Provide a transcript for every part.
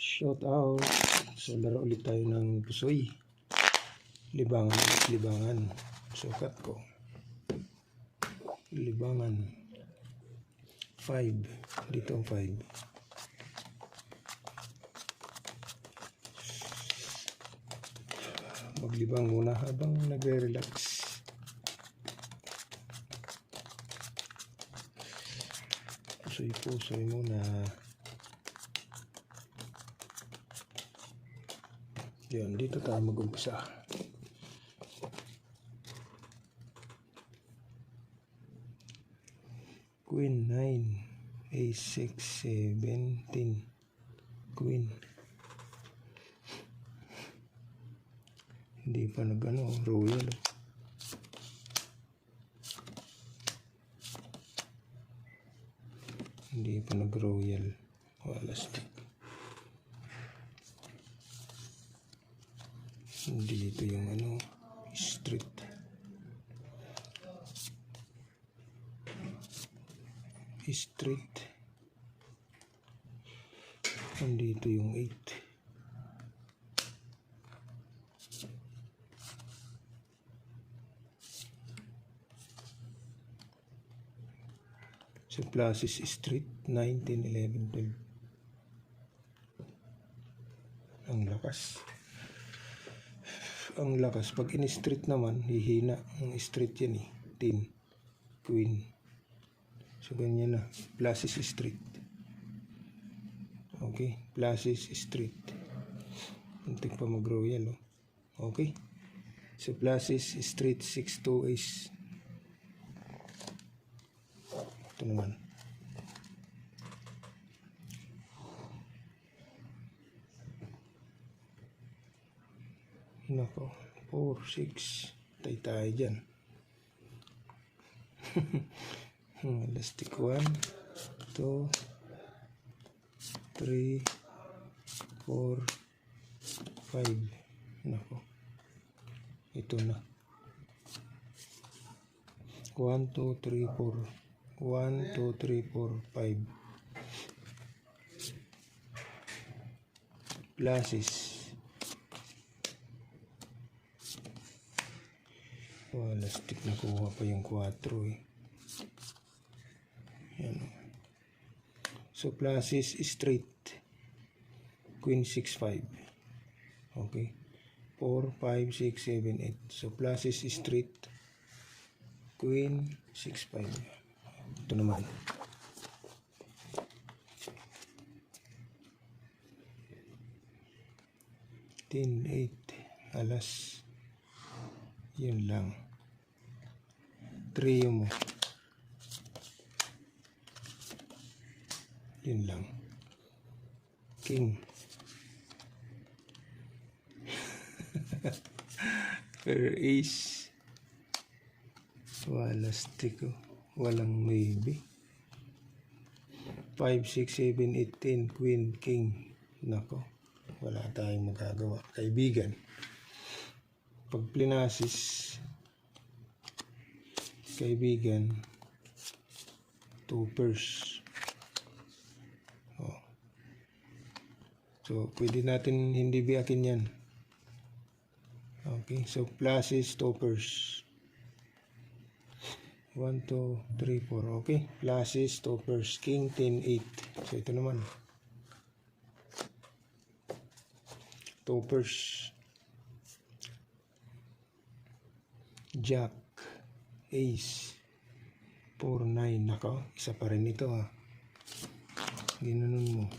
Shout out. So laro ulit tayo ng pusoy. Libangan at libangan. Sukat ko. Libangan. 5. Dito ang 5. Maglibang muna habang nagre-relax. Pusoy muna. Yun, dito tayo mag-umpisa. Queen 9, A6, 17, Queen. Hindi pa nag-ano, royal. Hindi pa nag-royal. Wala stick. Dito yung ano, street. Street. Dito yung 8. Sa Plasis Street, 19, 11, 12. Ang lakas. Ang lakas. Pag in-street naman, hihina. Ang street yan eh. 10. Queen. So, ganyan na. Plasis Street. Okay. Plasis Street. Untik pa mag-royal. Oh. Okay. So, Plasis Street, 6-2 Ace. Ito naman. Nako, 4, 6. Tayo dyan. Elastic 1, 2, 3, 4, 5. Nako. Ito na. 1, 2, 3, 4. 1, 2, 3, 4, 5. Plasis. Wala stick, nakuha pa yung 4 eh. Yan. So Plasis Street. Queen 6, 5. Okay. 4, 5, 6, 7, 8. So Plasis Street. Queen 6, 5. Ito naman. Tin 8. Alas. Yun lang. Trio mo. Yun lang. King. Per ace. Wala stick. Walang maybe. 5, 6, 7, 8, 10. Queen, king. Nako. Wala tayong magagawa. Kaibigan. Pag plinasis, kaibigan, 2 pairs. Oh. So, pwede natin hindi biyakin yan. Okay, so Plasis, 2 pairs. 1, 2, 3, 4. Okay, Plasis, 2 pairs. King, 10, 8. So, ito naman. 2 pairs. Jack, Ace, 4, 9. Nako, isa pa rin ito ha. Ginanon mo.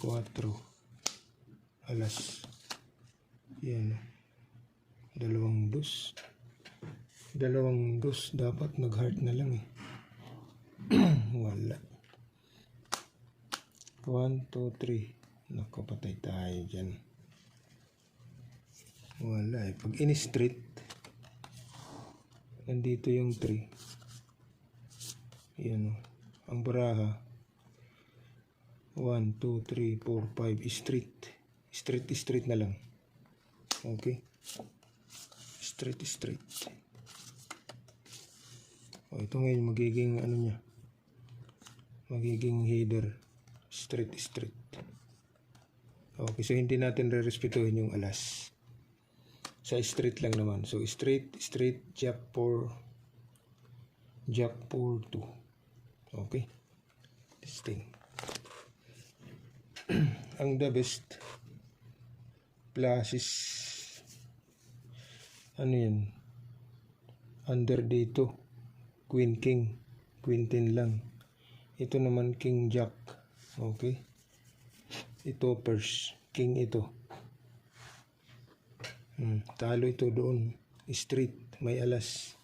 Quatro. Alas. Yan. Dalawang dos. Dapat nag-heart na lang eh. Wala. 1, 2, 3. Nako, patay tayo dyan. Wala eh. Pag in-street, nandito yung 3. Yan o. Ang baraha. 1, 2, 3, 4, 5. Street. Street na lang. Okay. Street. O, ito ngayon magiging ano niya. magiging header. Straight. Okay, so hindi natin re-respetuhin yung alas. Sa straight lang naman. So straight, jack 4, 2. Okay. Testing. Ang the best plus is ano yan? Under dito. Queen, king. Queen 10 lang. Ito naman king, jack. Okay. Ito purse. King ito. Talo ito doon. Straight. May alas.